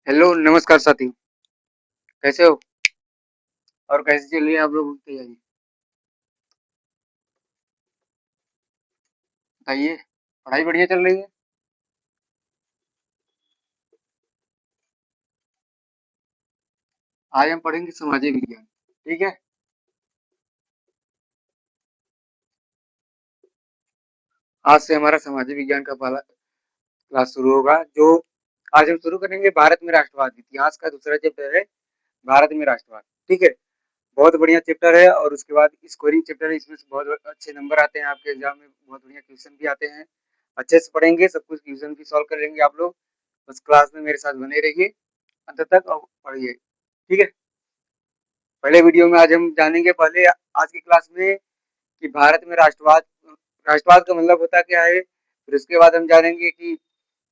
Hello, नमस्कार साथी। कैसे हो? और कैसी चल रही है आप लोगों की तैयारी? बताइए, पढ़ाई बढ़िया चल रही है? आज हम पढ़ेंगे सामाजिक विज्ञान। ठीक है? आज से हमारा सामाजिक विज्ञान का पहला क्लास शुरू होगा, जो आज हम शुरू करेंगे भारत में राष्ट्रवाद। इतिहास का दूसरा चैप्टर है, भारत में राष्ट्रवाद। ठीक है? बहुत बढ़िया चैप्टर है और उसके बाद स्कोरिंग चैप्टर है। इसमें से बहुत अच्छे नंबर आते हैं आपके एग्जाम में, बहुत बढ़िया क्वेश्चन भी आते हैं। अच्छे से पढ़ेंगे, सब कुछ क्वेश्चन भी सॉल्व कर लेंगे आप लोग। बस क्लास में मेरे साथ बने रहिए अंत तक और पढ़िए। ठीक है? पहले वीडियो में आज हम जानेंगे, पहले आज की क्लास में, कि भारत में राष्ट्रवाद राष्ट्रवाद का मतलब होता क्या है। फिर उसके बाद हम जानेंगे कि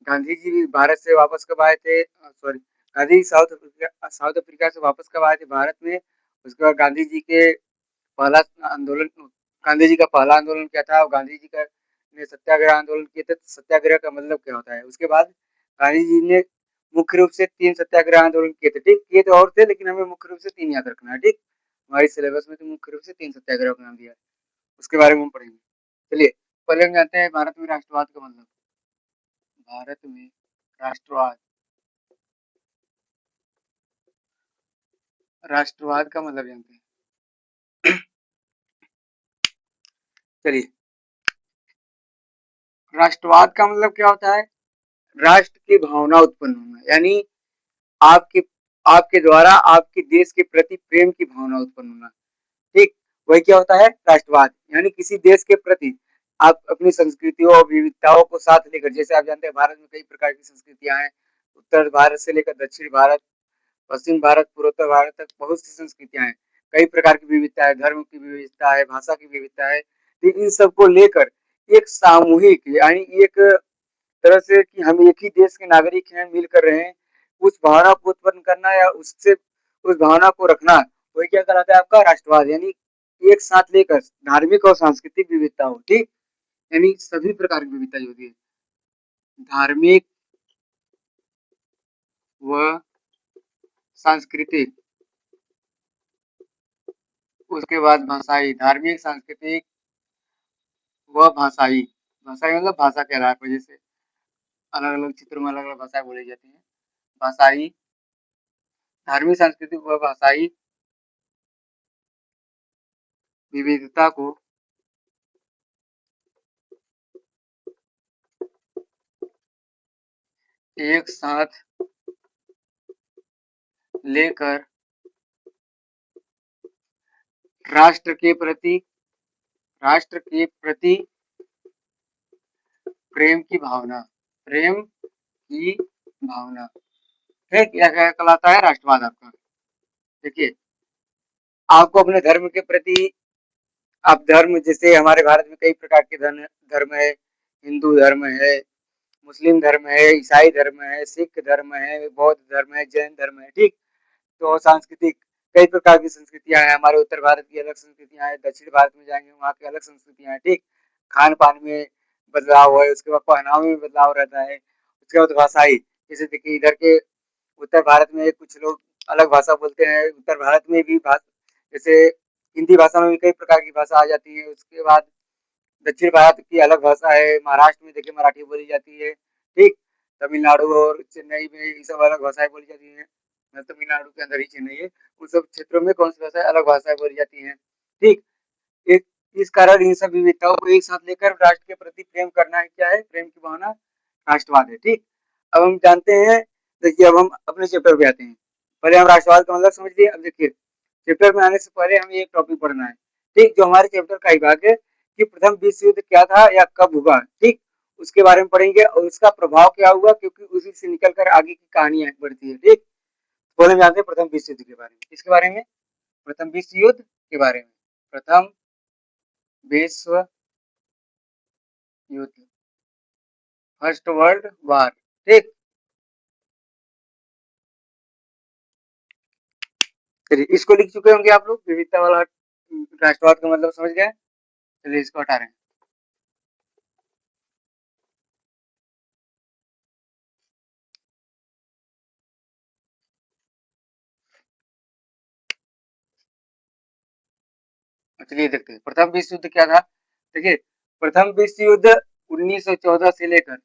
गांधी जी भी भारत से वापस कब आए थे, sorry, Gandhi ji south Africa से वापस कब आए थे भारत में। उसके बाद गांधी जी के पहला आंदोलन, गांधी जी का पहला आंदोलन क्या था और गांधी जी का ने सत्याग्रह आंदोलन किए थे, तो सत्याग्रह का मतलब क्या होता है। उसके बाद गांधी जी ने मुख्य रूप से 3 सत्याग्रह आंदोलन किए थे। ठीक, किए तो और थे, लेकिन हमें मुख्य रूप से 3 याद रखना है। ठीक, हमारे सिलेबस में तो मुख्य रूप से 3 सत्याग्रह का नाम दिया है, उसके बारे में हम पढ़ेंगे। चलिए, पहले हम जानते हैं भारत में राष्ट्रवाद का मतलब। भारत में राष्ट्रवाद, राष्ट्रवाद का मतलब जानते हैं। चलिए, राष्ट्रवाद का मतलब क्या होता है। राष्ट्र की भावना उत्पन्न होना, यानी आपके आपके द्वारा आपके देश के प्रति प्रेम की भावना उत्पन्न होना। ठीक, वही क्या होता है राष्ट्रवाद, यानी किसी देश के प्रति आप अपनी संस्कृतियों और विविधताओं को साथ लेकर, जैसे आप जानते हैं भारत में कई प्रकार की संस्कृतियां हैं। उत्तर भारत से लेकर दक्षिण भारत, पश्चिम भारत, पूर्वोत्तर भारत तक बहुत सी संस्कृतियां हैं। कई प्रकार की विविधता है, धर्म की विविधता है, भाषा की विविधता है। तो इन सबको लेकर एक सामूहिक, यानी एक तरह से कि हम एक ही देश के नागरिक हैं, मिल कर रहे हैं, उस भावना को उत्पन्न करना या उससे उस भावना को रखना, वही क्या कहलाता है आपका राष्ट्रवाद। यानी एक साथ लेकर धार्मिक और सांस्कृतिक विविधता हो। ठीक, यानी सभी प्रकार की विविधता जो होती है, धार्मिक व सांस्कृतिक, उसके बाद भाषाई, धार्मिक, सांस्कृतिक व भाषाई। भाषाई मतलब भाषा के आधार पर, जैसे अलग अलग क्षेत्रों में अलग अलग भाषाएं बोली जाती हैं। भाषाई, धार्मिक, सांस्कृतिक व भाषाई विविधता को एक साथ लेकर राष्ट्र के प्रति राष्ट्र के प्रति प्रेम की भावना, प्रेम की भावना। ठीक, यह क्या कहलाता है राष्ट्रवाद आपका। देखिए, आपको अपने धर्म के प्रति, आप धर्म, जैसे हमारे भारत में कई प्रकार के धर्म धर्म है। हिंदू धर्म है, मुस्लिम धर्म है, ईसाई धर्म है, सिख धर्म है, बौद्ध धर्म है, जैन धर्म है। ठीक, तो सांस्कृतिक, कई प्रकार की संस्कृतियां हैं। हमारे उत्तर भारत की अलग संस्कृतियां हैं, दक्षिण भारत में जाएंगे वहाँ की अलग संस्कृतियां हैं। ठीक, खान पान में बदलाव है, उसके बाद पहनावे में बदलाव रहता है। उसके बाद भाषाई, जैसे देखिए इधर के उत्तर भारत में कुछ लोग अलग भाषा बोलते हैं। उत्तर भारत में भी जैसे हिंदी भाषा में भी कई प्रकार की भाषा आ जाती है। उसके बाद दक्षिण भारत की अलग भाषा है, महाराष्ट्र में देखिए मराठी बोली जाती है। ठीक, तमिलनाडु और चेन्नई में ये सब अलग भाषाएं बोली जाती हैं। तमिलनाडु के अंदर ही चेन्नई है, उन सब क्षेत्रों में कौन सी भाषा अलग भाषाएं बोली जाती हैं। ठीक, एक इस कारण इन सब विविधताओं को एक साथ लेकर राष्ट्र के प्रति प्रेम करना है, क्या है प्रेम की भावना, राष्ट्रवाद है। ठीक, अब हम जानते हैं, देखिए अब हम अपने चैप्टर पे आते हैं। पहले हम राष्ट्रवाद का मतलब समझ लिए। अब देखिए, चैप्टर में आने से पहले हमें एक टॉपिक पढ़ना है। ठीक, जो हमारे चैप्टर का विभाग है कि प्रथम विश्व युद्ध क्या था या कब हुआ। ठीक, उसके बारे में पढ़ेंगे और उसका प्रभाव क्या हुआ, क्योंकि उसी से निकल कर आगे की कहानी बढ़ती है। ठीक, पहले हम जानते हैं प्रथम विश्व युद्ध के बारे में। किसके बारे में? प्रथम विश्व युद्ध के बारे में। प्रथम विश्व युद्ध, फर्स्ट वर्ल्ड वार। ठीक, चलिए इसको लिख चुके होंगे आप लोग, विविधता वाला राष्ट्रवाद का मतलब समझ गए। चलिए इसको हटा रहे हैं। चलिए देखते हैं प्रथम विश्व युद्ध क्या था। देखिए प्रथम विश्व युद्ध 1914 से लेकर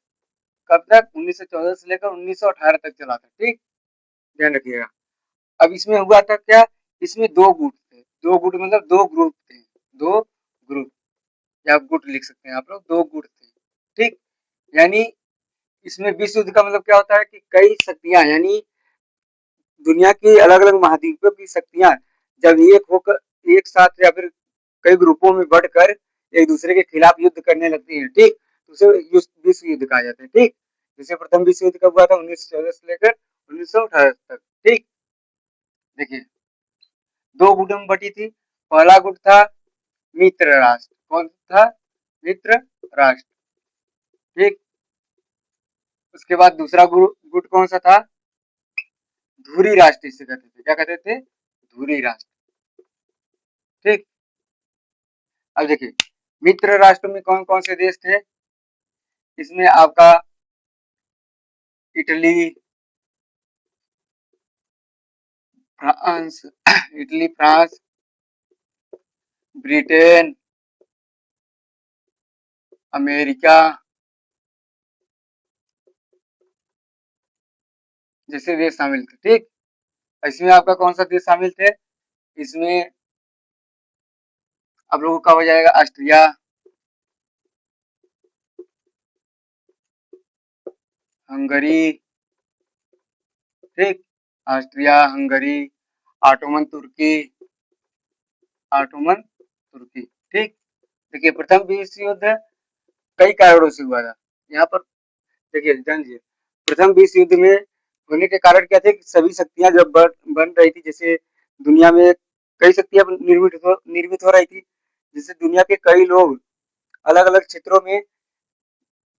कब तक, 1914 से लेकर 1918 तक चला था। ठीक, ध्यान रखिएगा। अब इसमें हुआ था क्या, इसमें दो गुट थे, दो गुट मतलब दो ग्रुप थे, दो ग्रुप, या आप गुट लिख सकते हैं आप लोग, दो गुट थे। ठीक, यानी इसमें विश्व युद्ध का मतलब क्या होता है कि कई शक्तियां, यानी दुनिया की अलग अलग महाद्वीपों की शक्तियां जब एक होकर, एक साथ या फिर कई ग्रुपों में बढ़कर एक दूसरे के खिलाफ युद्ध करने लगती हैं। ठीक, तो उसे विश्व युद्ध कहा जाता है। ठीक, जैसे प्रथम विश्व युद्ध कब हुआ था, 1914 से लेकर 1918 तक। ठीक, देखिए दो गुटों में बटी थी। पहला गुट था मित्र राष्ट्र, कौन था, मित्र राष्ट्र। ठीक, उसके बाद दूसरा गुट कौन सा था, धुरी राष्ट्र इसे कहते थे, क्या कहते थे, धुरी राष्ट्र। ठीक, अब देखिए मित्र राष्ट्र में कौन कौन से देश थे, इसमें आपका Italy, France, Italy, France, Britain, America जैसे देश शामिल थे। ठीक, इसमें आपका कौन सा देश शामिल थे, इसमें आप लोगों का हो जाएगा ऑस्ट्रिया, हंगरी। ठीक, ऑस्ट्रिया, हंगरी, ऑटोमन तुर्की, ऑटोमन तुर्की। ठीक, देखिए प्रथम विश्व युद्ध कई कारणों से हुआ था। यहाँ पर देखिए जानिए, प्रथम विश्व युद्ध में होने के कारण क्या थे कि सभी शक्तियां जब बन रही थी, जैसे दुनिया में कई शक्तियां निर्मित हो रही थी, जिससे दुनिया के कई लोग अलग अलग क्षेत्रों में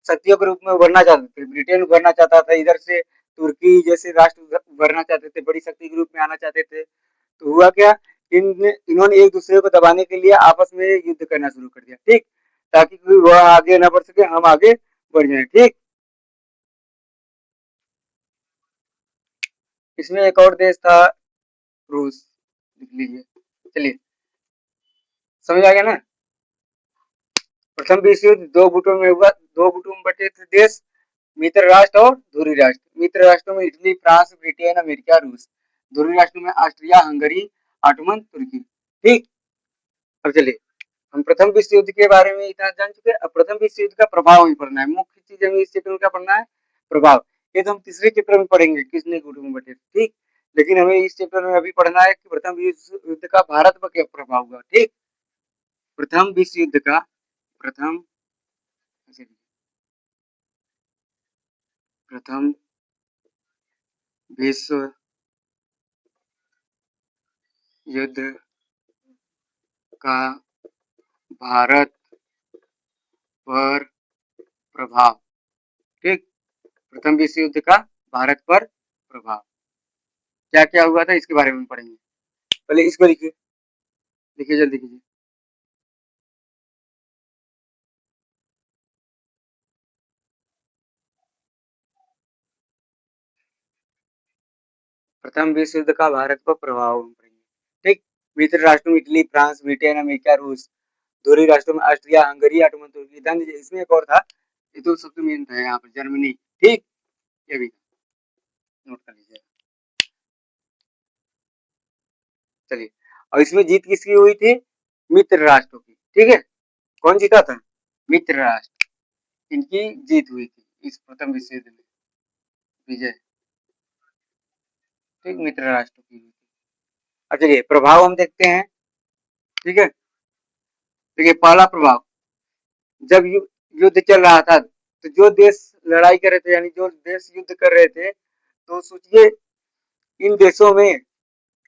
शक्तियों के रूप में उभरना चाहते थे। ब्रिटेन उभरना चाहता था, इधर से तुर्की जैसे राष्ट्र उभरना चाहते थे, बड़ी शक्ति के रूप में आना चाहते थे। तो हुआ क्या, इन्होंने एक दूसरे को दबाने के लिए आपस में युद्ध करना शुरू कर दिया। ठीक, ताकि वह आगे ना बढ़ सके, हम आगे बढ़ जाए। ठीक, इसमें एक और देश था रूस, लिख लीजिए। चलिए समझ आ गया ना। प्रथम विश्व युद्ध दो गुटों में हुआ, दो गुटों में बटे थे देश, मित्र राष्ट्र और धुरी राष्ट्र। मित्र राष्ट्रों में इटली, फ्रांस, ब्रिटेन, अमेरिका, रूस। धुरी राष्ट्रों में ऑस्ट्रिया, हंगरी, ऑटोमन तुर्की। ठीक, अब चलिए हम प्रथम विश्व युद्ध के बारे में इतना जान चुके हैं। अब प्रथम विश्व युद्ध का प्रभाव ही पढ़ना है, मुख्य चीज हमें इस चैप्टर में क्या पढ़ना है, प्रभाव। ये तो हम तीसरे चैप्टर में पढ़ेंगे किसने गुटों में बटे। ठीक, लेकिन हमें इस चैप्टर में अभी पढ़ना है कि प्रथम विश्व युद्ध का भारत पर क्या प्रभाव हुआ। ठीक, प्रथम विश्व युद्ध का, प्रथम प्रथम विश्व युद्ध का भारत पर प्रभाव। ठीक, प्रथम विश्व युद्ध का भारत पर प्रभाव क्या क्या हुआ था इसके बारे में पढ़ेंगे। पहले इसको लिखिए, लिखिए जल्दी कीजिए। प्रथम विश्व युद्ध का भारत पर प्रभाव पड़ेंगे। ठीक, मित्र राष्ट्रों में इटली, फ्रांस, ब्रिटेन, अमेरिका, रूस। धुरी राष्ट्रों में ऑस्ट्रिया, हंगरी, ऑटोमन तुर्की। इसमें एक और था, ये तो सबसे मेन था यहाँ पर, जर्मनी। ठीक, ये भी नोट कर लीजिए। चलिए, और इसमें जीत किसकी हुई थी, मित्र राष्ट्रों की। ठीक है, कौन जीता था, मित्र राष्ट्र, इनकी जीत हुई थी इस प्रथम विश्व युद्ध में, विजय। ठीक, मित्र राष्ट्रों की हुई थी। अब चलिए प्रभाव हम देखते हैं। ठीक है, देखिए पहला प्रभाव, जब युद्ध चल रहा था तो जो देश लड़ाई कर रहे थे, यानी जो देश युद्ध कर रहे थे, तो सोचिए इन देशों में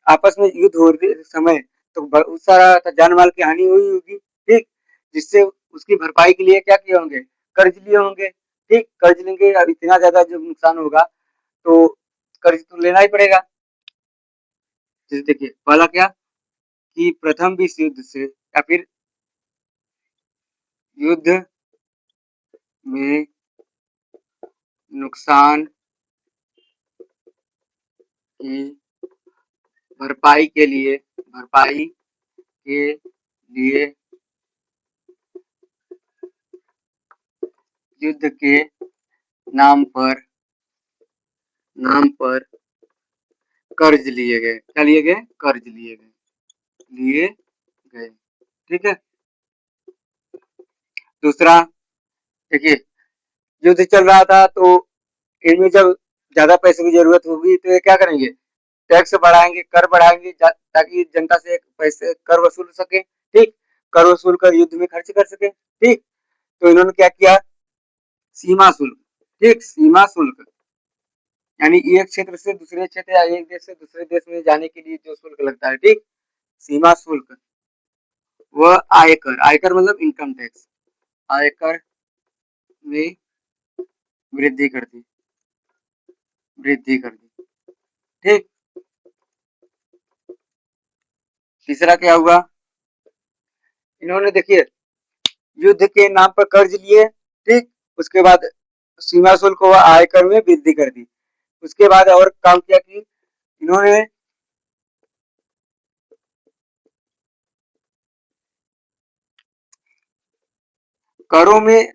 आपस में युद्ध हो रहे समय तो बहुत सारा जान माल की हानि हुई होगी। ठीक, जिससे उसकी भरपाई के लिए क्या किए होंगे, कर्ज लिए होंगे। ठीक, कर्ज लेंगे, अब इतना ज्यादा जब नुकसान होगा तो कर्ज तो लेना ही पड़ेगा। जैसे देखिए पहला क्या कि प्रथम विश्व युद्ध से या फिर युद्ध में नुकसान की भरपाई के लिए, भरपाई के लिए युद्ध के नाम पर कर्ज लिए गए। क्या लिए गए? कर्ज लिए गए। ठीक है। दूसरा, देखिए, युद्ध चल रहा था तो इनमें जब ज्यादा पैसे की जरूरत होगी तो ये क्या करेंगे? टैक्स बढ़ाएंगे, कर बढ़ाएंगे, ताकि जनता से पैसे कर वसूल सके। ठीक, कर वसूल कर युद्ध में खर्च कर सके। ठीक, तो इन्होंने क्या किया? सीमा शुल्क। ठीक, सीमा शुल्क यानी एक क्षेत्र से दूसरे क्षेत्र या एक देश से दूसरे देश में जाने के लिए जो शुल्क लगता है। ठीक, सीमा शुल्क। वह आयकर, आयकर मतलब इनकम टैक्स, आयकर में वृद्धि कर दी, वृद्धि कर दी। ठीक, तीसरा क्या हुआ? इन्होंने देखिए युद्ध के नाम पर कर्ज लिए। ठीक, उसके बाद सीमा शुल्क व आयकर में वृद्धि कर दी। उसके बाद और काम किया कि इन्होंने करों में,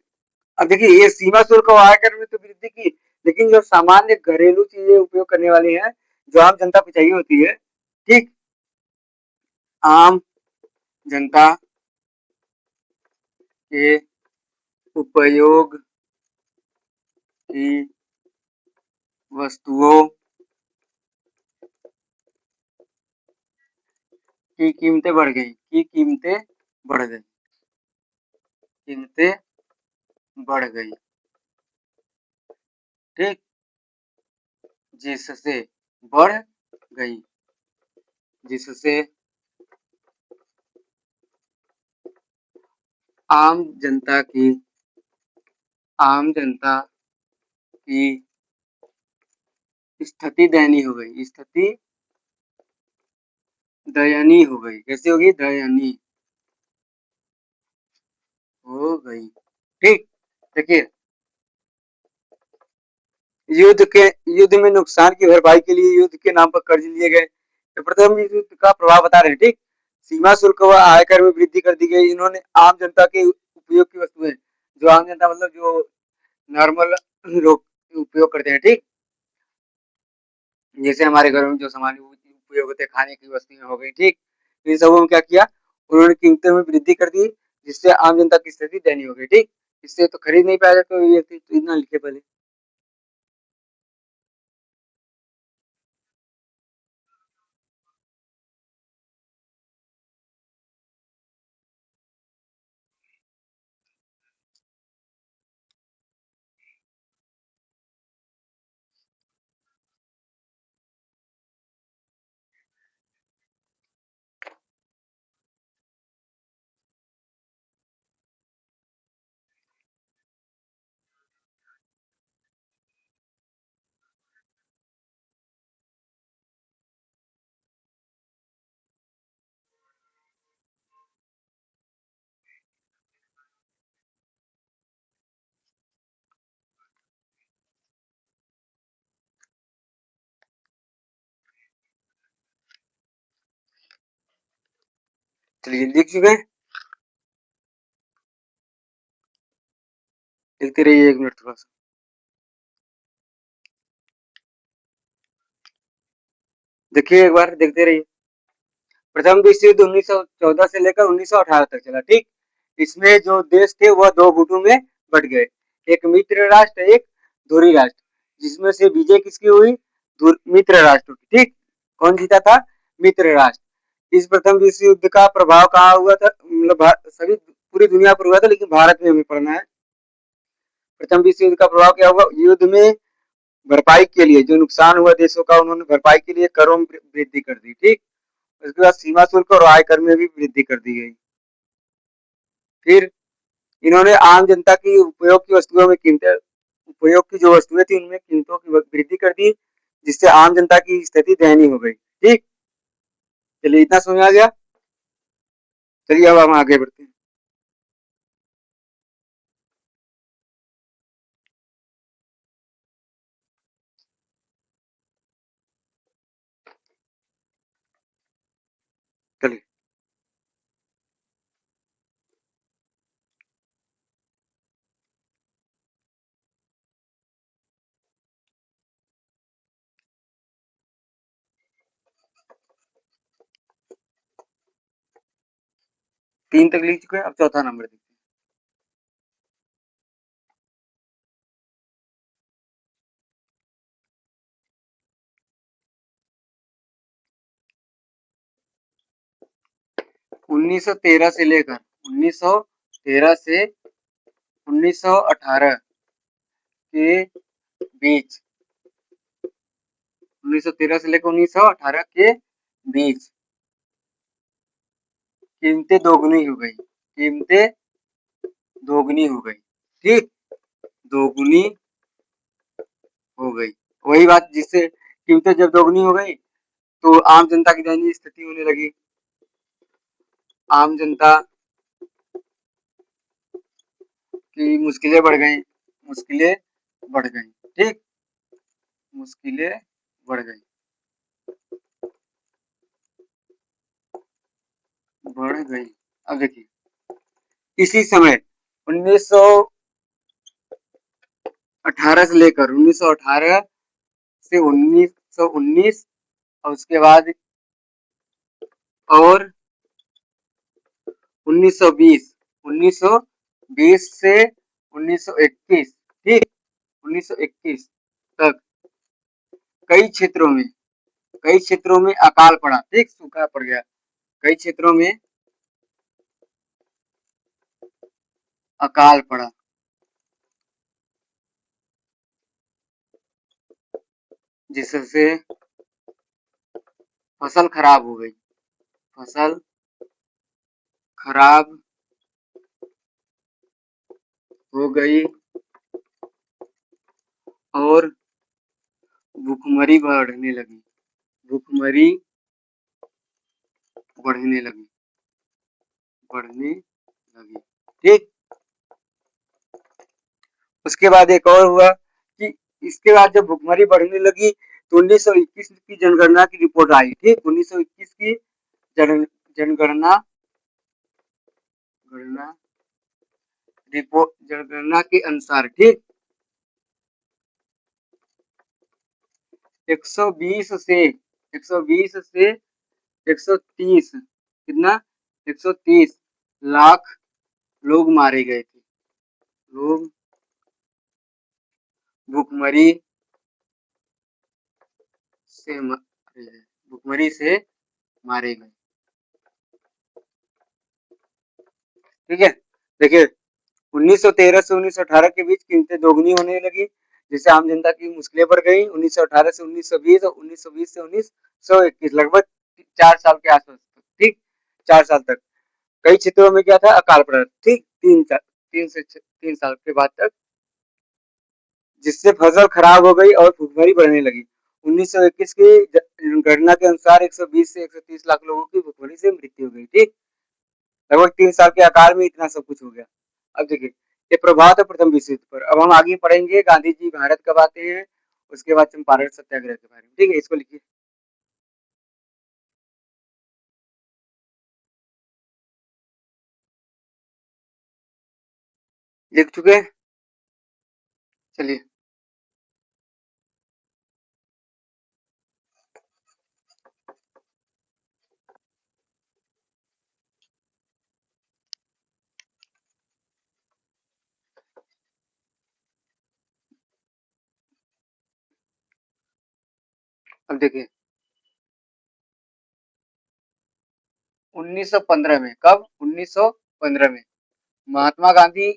अब देखिए ये सीमा शुल्क और आयकर में तो वृद्धि की, लेकिन जो सामान्य घरेलू चीजें उपयोग करने वाली हैं, जो आम जनता को चाहिए होती है। ठीक, आम जनता के उपयोग की वस्तुओं की कीमतें बढ़ गई, की कीमतें बढ़ गई, कीमतें बढ़ गई। ठीक, जिससे बढ़ गई, जिससे आम जनता की, आम जनता की स्थिति दयनीय हो गई, स्थिति दयनीय हो गई। कैसे होगी? दयनीय हो गई। ठीक, देखिए, युद्ध के युद्ध में नुकसान की भरपाई के लिए युद्ध के नाम पर कर्ज लिए गए। तो प्रथम युद्ध का प्रभाव बता रहे हैं। ठीक, सीमा शुल्क व आयकर में वृद्धि कर दी गई। इन्होंने आम जनता के उपयोग की वस्तुएं, जो आम जनता मतलब जो नॉर्मल लोग उपयोग करते हैं। ठीक, जैसे हमारे घरों में जो सामान्य उपयोग होते हैं, खाने की वस्तुएं हो गई। ठीक, इन सबों में क्या किया? उन्होंने कीमतों में वृद्धि कर दी, जिससे आम जनता की स्थिति दयनीय हो गई। ठीक, इससे तो खरीद नहीं पाया, तो ये तो इतना लिखे पहले। चलिए, लिख चुके हैं। लिखते रहिए, एक मिनट थोड़ा सा। देखिए, एक बार देखते रहिए। प्रथम विश्व युद्ध 1914 से लेकर 1918 तक चला। ठीक, इसमें जो देश थे वह दो गुटों में बट गए, एक मित्र राष्ट्र, एक धुरी राष्ट्र, जिसमें से विजय किसकी हुई? मित्र राष्ट्र की। ठीक, कौन जीता था? मित्र राष्ट्र। इस प्रथम विश्व युद्ध का प्रभाव कहाँ हुआ था? मतलब सभी पूरी दुनिया पर हुआ था, लेकिन भारत में हमें पढ़ना है। प्रथम विश्व युद्ध का प्रभाव क्या हुआ? युद्ध में भरपाई के लिए जो नुकसान हुआ देशों का, उन्होंने भरपाई के लिए करों में वृद्धि कर दी। ठीक, उसके बाद सीमा शुल्क और आयकर में भी वृद्धि कर दी गई। फिर इन्होंने आम जनता की उपयोग की वस्तुओं में कीमतें, उपयोग की जो वस्तुएं थी उनमें कीमतों की वृद्धि कर दी, जिससे आम जनता की स्थिति दयनीय हो गई। ठीक, चलिए, इतना समझ आ गया। चलिए, अब हम आगे बढ़ते हैं। चलिए, 3 तक लिख चुके हैं, अब चौथा नंबर देखते हैं। 1913 से लेकर 1913 से 1918 के बीच 1913 से लेकर 1918 के बीच कीमतें दोगुनी हो गई, कीमतें दोगुनी हो गई, ठीक, दोगुनी हो गई। वही बात, जिससे कीमतें जब दोगुनी हो गई तो आम जनता की दयनीय स्थिति होने लगी। आम जनता की मुश्किलें बढ़ गई, मुश्किलें बढ़ गई, ठीक, मुश्किलें बढ़ गई, बढ़ गई। अब देखिए, इसी समय 1918 से लेकर 1918 से 1919 और उसके बाद और 1920, 1920 से 1921, ठीक, 1921 तक कई क्षेत्रों में, कई क्षेत्रों में अकाल पड़ा, ठीक, सूखा पड़ गया, कई क्षेत्रों में अकाल पड़ा, जिससे फसल खराब हो गई, फसल खराब हो गई और भूखमरी बढ़ने लगी, भूखमरी बढ़ने लगी, बढ़ने लगी, ठीक। उसके बाद एक और हुआ कि इसके बाद जब भुखमरी बढ़ने लगी तो 1921 की जनगणना की रिपोर्ट आई, ठीक, 1921 की जनगणना रिपोर्ट, जनगणना के अनुसार, ठीक, 120 से 120 से 130, कितना, 130 लाख लोग मारे गए थे, लोग भुखमरी से भुखमरी से मारे गए, ठीक है। देखिए, 1913 से 1918 के बीच कीमतें दोगुनी होने लगी, जिससे आम जनता की मुश्किलें बढ़ गई। 1918 से 1920 और 1920 से 1921, लगभग 4 साल के आसपास, ठीक, 4 साल तक कई क्षेत्रों में क्या था, अकाल पड़ा, ठीक, 3 साल के बाद तक, जिससे फसल खराब हो गई और भुखमरी बढ़ने लगी। 1921 की गणना के अनुसार 120 से 130 लाख लोगों की भुखमरी से मृत्यु हो गई, ठीक, लगभग 3 साल के आकार में इतना सब कुछ हो गया। अब देखिए, ये प्रभाव था प्रथम विश्व युद्ध पर। अब हम आगे पढ़ेंगे गांधी जी भारत कब आते हैं, उसके बाद चंपारण सत्याग्रह के बारे में, ठीक है, इसको लिखिए। लिख चुके हैं, चलिए। अब देखिए, 1915 में, कब, 1915 में महात्मा गांधी,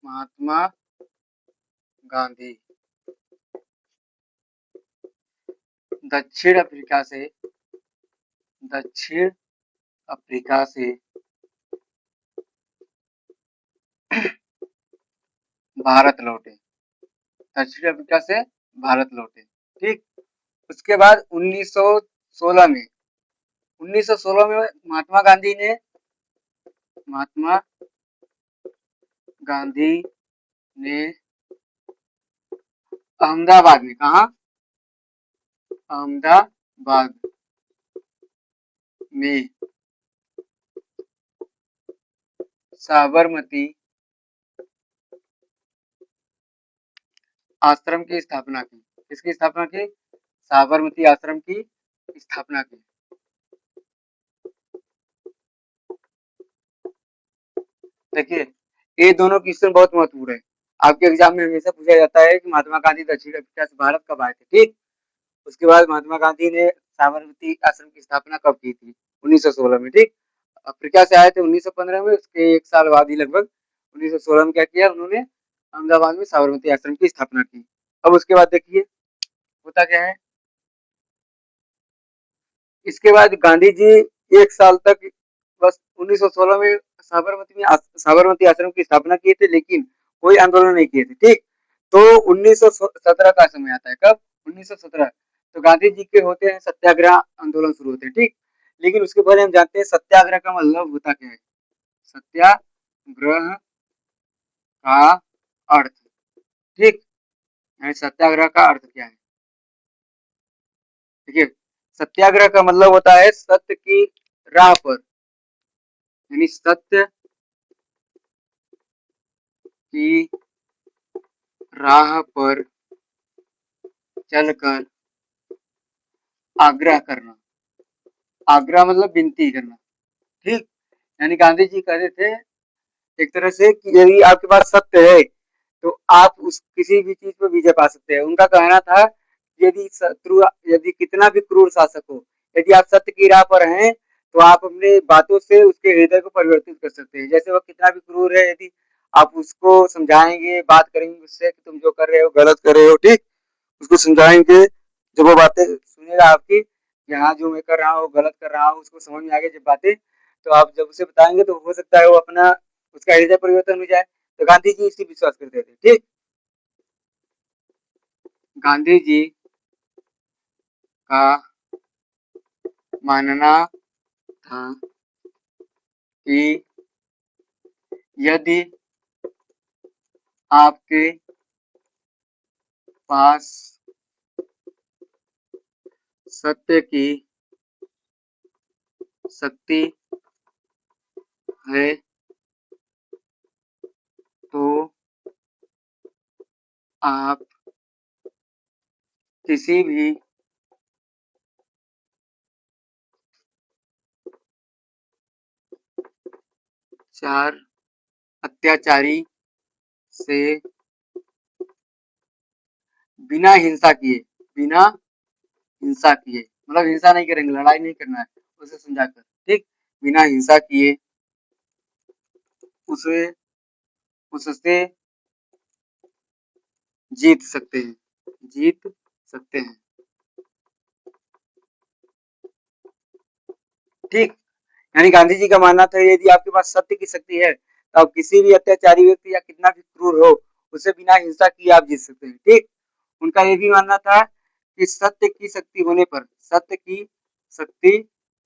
महात्मा गांधी दक्षिण अफ्रीका से, दक्षिण अफ्रीका से भारत लौटे, दक्षिण अफ्रीका से भारत लौटे, ठीक। उसके बाद 1916 में, 1916 में महात्मा गांधी ने अहमदाबाद में, कहा, अहमदाबाद में साबरमती आश्रम की स्थापना की, किसकी स्थापना की, साबरमती आश्रम की स्थापना की। देखिए, ये दोनों क्वेश्चन बहुत महत्वपूर्ण है। आपके एग्जाम में हमेशा पूछा जाता है कि महात्मा गांधी दक्षिण अफ्रीका से भारत कब आए थे, ठीक। उसके बाद महात्मा गांधी ने साबरमती आश्रम की स्थापना कब की थी, 1916 में, ठीक। अफ्रीका से आए थे 1915 में, उसके एक साल बाद ही लगभग 1916 में क्या किया उन्होंने, अहमदाबाद में साबरमती आश्रम की स्थापना की। अब उसके बाद देखिए होता क्या है, इसके बाद गांधी जी एक साल तक बस 1916 में साबरमती आश्रम की स्थापना किए थे, लेकिन कोई आंदोलन नहीं किए थे, ठीक। तो 1917 का समय आता है, कब, 1917। तो गांधी जी के होते हैं सत्याग्रह आंदोलन शुरू होते हैं, ठीक। लेकिन उसके पहले हम जानते हैं सत्याग्रह का मतलब होता क्या है। सत्याग्रह का अर्थ, ठीक, यानी सत्याग्रह का अर्थ क्या है। देखिए, सत्याग्रह का मतलब होता है सत्य की राह पर, यानी सत्य की राह पर चलकर आग्रह करना। आग्रह मतलब विनती करना, ठीक। यानी गांधी जी कहते थे एक तरह से कि यदि आपके पास सत्य है तो आप उस किसी भी चीज पर विजय पा सकते हैं। उनका कहना था यदि शत्रु, यदि कितना भी क्रूर शासक हो, यदि आप सत्य की राह पर हैं तो आप अपने बातों से उसके हृदय को परिवर्तित कर सकते हैं। जैसे वो कितना भी क्रूर है, यदि आप उसको समझाएंगे, बात करेंगे उससे कि तुम जो कर रहे हो गलत कर रहे हो, ठीक, उसको समझाएंगे, जब वो बातें सुनेगा आपकी, यहाँ जो मैं कर रहा हूँ गलत कर रहा हूँ, उसको समझ में आ गई जब बातें, तो आप जब उसे बताएंगे तो हो सकता है वो अपना उसका हृदय परिवर्तन हो जाए। तो गांधी जी इसी विश्वास करते थे, ठीक। गांधी जी का मानना था कि यदि आपके पास सत्य की शक्ति है तो आप किसी भी चार अत्याचारी से बिना हिंसा किए, बिना हिंसा किए मतलब हिंसा नहीं करेंगे, लड़ाई नहीं करना है, उसे समझाकर, ठीक, बिना हिंसा किए उसे उससे जीत सकते हैं, जीत सकते हैं, ठीक। यानी गांधी जी का मानना था यदि आपके पास सत्य की शक्ति है तो आप किसी भी अत्याचारी व्यक्ति या कितना भी क्रूर हो उसे बिना हिंसा किए आप जीत सकते हैं, ठीक। उनका ये भी मानना था कि सत्य की शक्ति होने पर, सत्य की शक्ति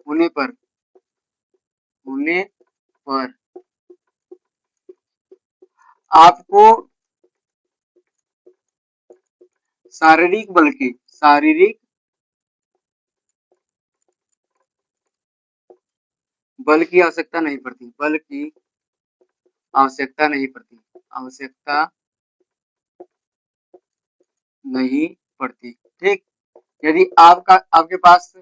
होने पर, होने पर आपको शारीरिक बल की, शारीरिक बल की आवश्यकता नहीं पड़ती, बल की आवश्यकता नहीं पड़ती, आवश्यकता नहीं पड़ती, ठीक। यदि आपका आपके पास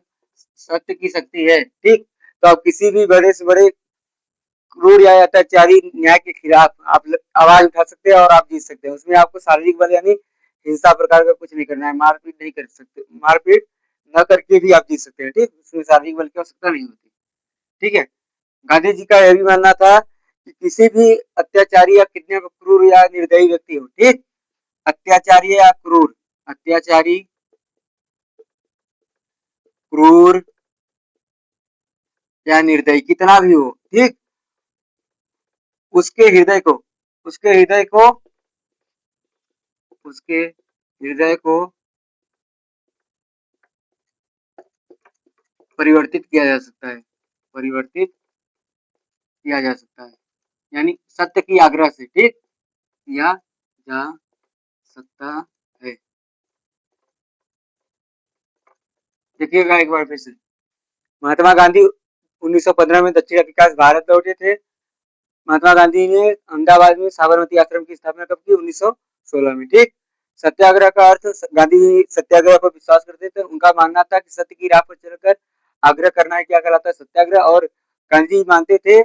सत्य की शक्ति है, ठीक, तो आप किसी भी बड़े से बड़े क्रूर या अत्याचारी न्याय के खिलाफ आप आवाज उठा सकते हैं और आप जीत सकते हैं। उसमें आपको शारीरिक बल यानी हिंसा प्रकार का कुछ नहीं करना है, मारपीट नहीं कर सकते, मारपीट न करके भी आप जीत सकते हैं, ठीक। उसमें शारीरिक बल की आवश्यकता नहीं होती, ठीक है। गांधी जी का यह भी मानना था कि किसी भी अत्याचारी या कितने क्रूर या निर्दयी व्यक्ति हो, ठीक, अत्याचारी या क्रूर, अत्याचारी, क्रूर या निर्दयी कितना भी हो, ठीक, उसके हृदय को, उसके हृदय को, उसके हृदय को परिवर्तित किया जा सकता है, परिवर्तित किया जा सकता है, यानी सत्य की आग्रह से, ठीक, किया जा सकता है। देखिएगा एक बार फिर से, महात्मा गांधी 1915 में दक्षिण अफ्रीका से भारत लौटे थे। महात्मा गांधी ने अहमदाबाद में साबरमती आश्रम की स्थापना कब की, 1916 में, ठीक। सत्याग्रह का अर्थ, गांधी सत्याग्रह पर विश्वास करते थे। उनका मानना था कि सत्य की राह पर चलकर आग्रह करना है क्या कहलाता है, सत्याग्रह। और गांधी मानते थे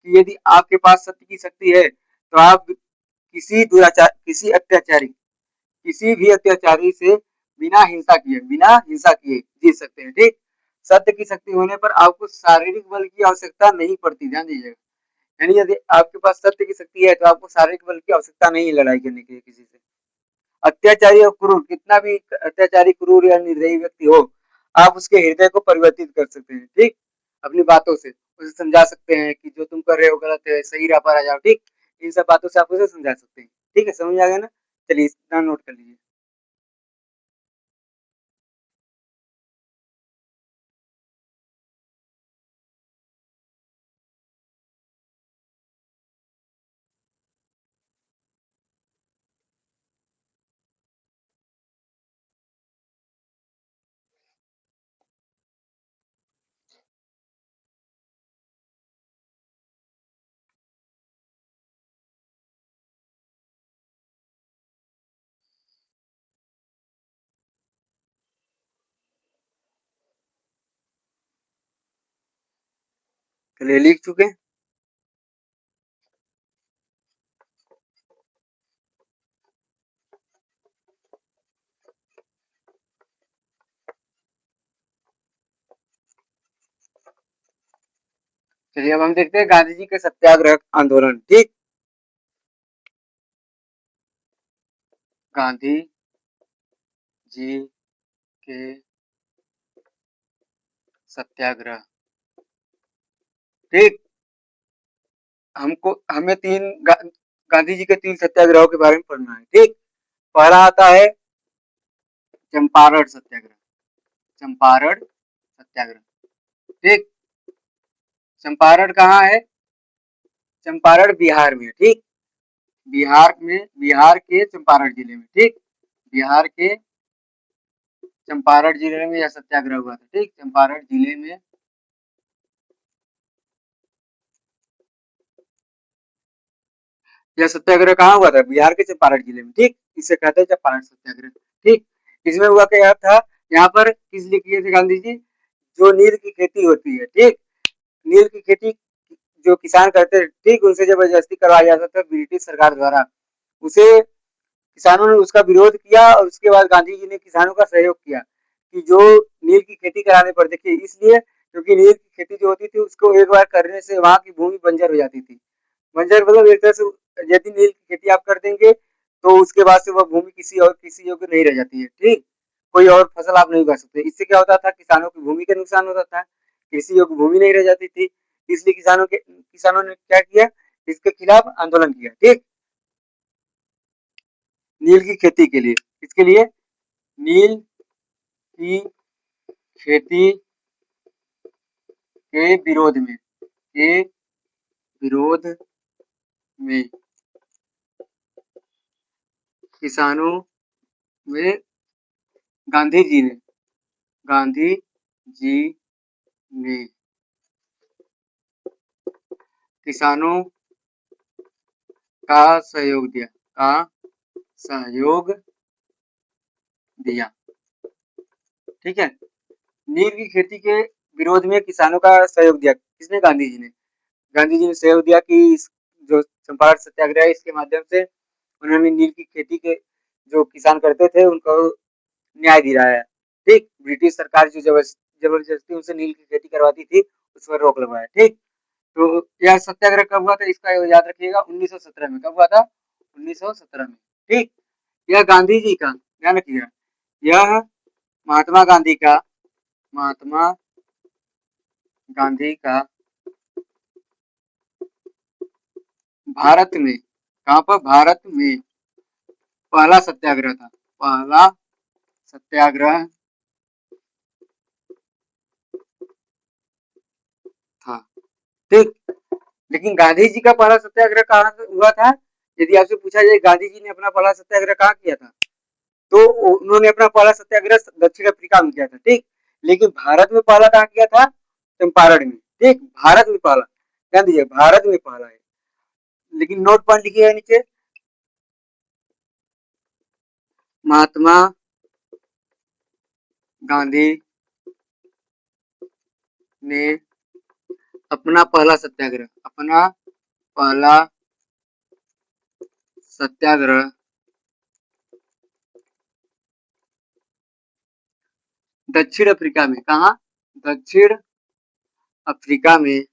कि यदि आपके पास सत्य की शक्ति है तो आप किसी भी अत्याचारी से बिना हिंसा किए जीत सकते हैं। ठीक, सत्य की शक्ति होने पर आपको शारीरिक बल की आवश्यकता नहीं पड़ती, ध्यान दीजिएगा। यानी यदि आपके पास सत्य की शक्ति है तो आपको शारीरिक बल की आवश्यकता नहीं है लड़ाई करने के लिए किसी से। अत्याचारी और क्रूर, कितना भी अत्याचारी, क्रूर या निर्दयी व्यक्ति हो, आप उसके हृदय को परिवर्तित कर सकते हैं। ठीक, अपनी बातों से उसे समझा सकते हैं कि जो तुम कर रहे हो गलत है, सही राह पर आ जाओ। ठीक, इन सब बातों से आप उसे समझा सकते हैं। ठीक है, समझ आ गया ना? चलिए इतना नोट कर लीजिए। चलिए लिख चुके। चलिए अब हम देखते हैं गांधी जी के सत्याग्रह आंदोलन। ठीक, गांधी जी के सत्याग्रह। ठीक, हमें गांधी जी के 3 सत्याग्रहों के बारे में पढ़ना है। ठीक, पहला आता है चंपारण सत्याग्रह। चंपारण सत्याग्रह। ठीक, चंपारण कहाँ है? चंपारण बिहार में। ठीक, बिहार के चंपारण जिले में। ठीक, बिहार के चंपारण जिले में यह सत्याग्रह हुआ था। ठीक, चंपारण जिले में यह सत्याग्रह कहाँ हुआ था? बिहार के चंपारण जिले में। ठीक, इसे कहते हैं चंपारण सत्याग्रह। ठीक, इसमें हुआ क्या था? यहाँ पर किस लिए किए थे गांधी जी? जो नील की खेती होती है। ठीक, नील की खेती जो किसान करते थे, ठीक, उनसे जबरदस्ती करवाया जाता था ब्रिटिश सरकार द्वारा। उसे किसानों ने उसका विरोध किया और उसके बाद गांधी जी ने किसानों का सहयोग किया कि जो नील की खेती कराने पर, देखिए इसलिए क्योंकि नील की खेती जो होती थी उसको एक बार करने से वहां की भूमि बंजर हो जाती थी। बंजर मतलब एक तरह से यदि नील की खेती आप कर देंगे तो उसके बाद से वह भूमि किसी योग्य नहीं रह जाती है। ठीक, कोई और फसल आप नहीं उगा सकते। इससे क्या होता था? किसानों की भूमि का नुकसान होता था, कृषि योग्य भूमि नहीं रह जाती थी। इसलिए किसानों ने क्या किया? इसके खिलाफ आंदोलन किया। ठीक, नील की खेती के लिए, इसके लिए नील की खेती के विरोध में किसानों में गांधी जी ने गांधी जी ने किसानों का सहयोग दिया। ठीक है, नील की खेती के विरोध में किसानों का सहयोग दिया किसने? गांधी जी ने। गांधी जी ने सहयोग दिया कि जो चंपारण सत्याग्रह है इसके माध्यम से उन्होंने नील की खेती के जो किसान करते थे उनको न्याय दिलाया। ठीक, ब्रिटिश सरकार जो जबरदस्ती उनसे नील की खेती करवाती थी उस पर रोक लगवाया। ठीक, तो यह सत्याग्रह कब हुआ था? इसका याद रखिएगा, 1917 में। कब हुआ था? 1917 में। ठीक, यह गांधी जी का, ध्यान रखिएगा, यह महात्मा गांधी का महात्मा गांधी का भारत में, कहां पर? भारत में पहला सत्याग्रह था। पहला सत्याग्रह था। ठीक, लेकिन गांधी जी का पहला सत्याग्रह कहाँ हुआ था? यदि आपसे पूछा जाए गांधी जी ने अपना पहला सत्याग्रह कहाँ किया था, तो उन्होंने अपना पहला सत्याग्रह दक्षिण अफ्रीका में किया था। ठीक, लेकिन भारत में पहला कहाँ किया था? चंपारण में। ठीक, भारत में पहला, ध्यान दीजिए, भारत में पहला है। लेकिन नोट पॉइंट लिखिएगा नीचे, महात्मा गांधी ने अपना पहला सत्याग्रह, अपना पहला सत्याग्रह दक्षिण अफ्रीका में, कहा? दक्षिण अफ्रीका में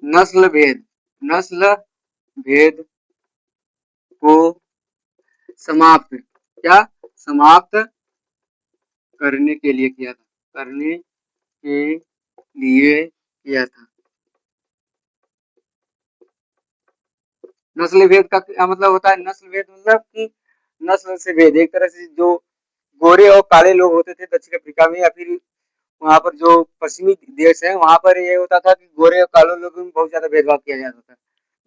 नस्ल भेद, नस्ल भेद को समाप्त, क्या समाप्त करने के लिए किया था, करने के लिए किया था। नस्ल भेद का क्या मतलब होता है? नस्ल भेद मतलब कि नस्ल से भेद, एक तरह से जो गोरे और काले लोग होते थे दक्षिण अफ्रीका में, या फिर वहां पर जो पश्चिमी देश है वहां पर ये होता था कि गोरे और काले लोगों में बहुत ज्यादा भेदभाव किया जाता था।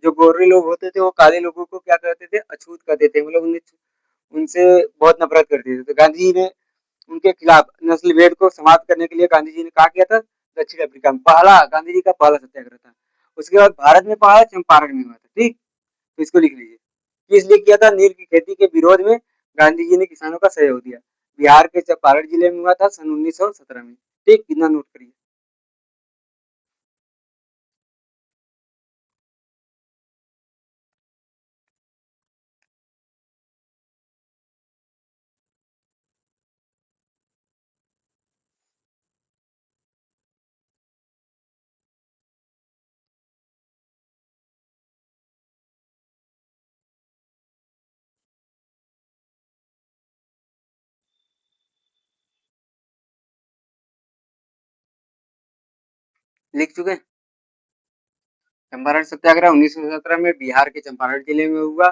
जो गोरे लोग होते थे वो काले लोगों को क्या करते थे? अछूत करते थे, मतलब उन्हें उनसे बहुत नफरत करते थे। तो गांधी जी ने उनके खिलाफ नस्ल भेद को समाप्त करने के लिए गांधी जी ने क्या किया था? दक्षिण अफ्रीका में पहला, गांधी जी का पहला सत्याग्रह था। उसके बाद भारत में पहला चंपारण में हुआ था। ठीक, तो इसको लिख लीजिए। किस लिए किया था? नील की खेती के विरोध में गांधी जी ने किसानों का सहयोग दिया। बिहार के चंपारण जिले में हुआ था सन 1917 में। ठीक, कितना नोट करिए। लिख चुके? चंपारण सत्याग्रह 1917 में बिहार के चंपारण जिले में हुआ।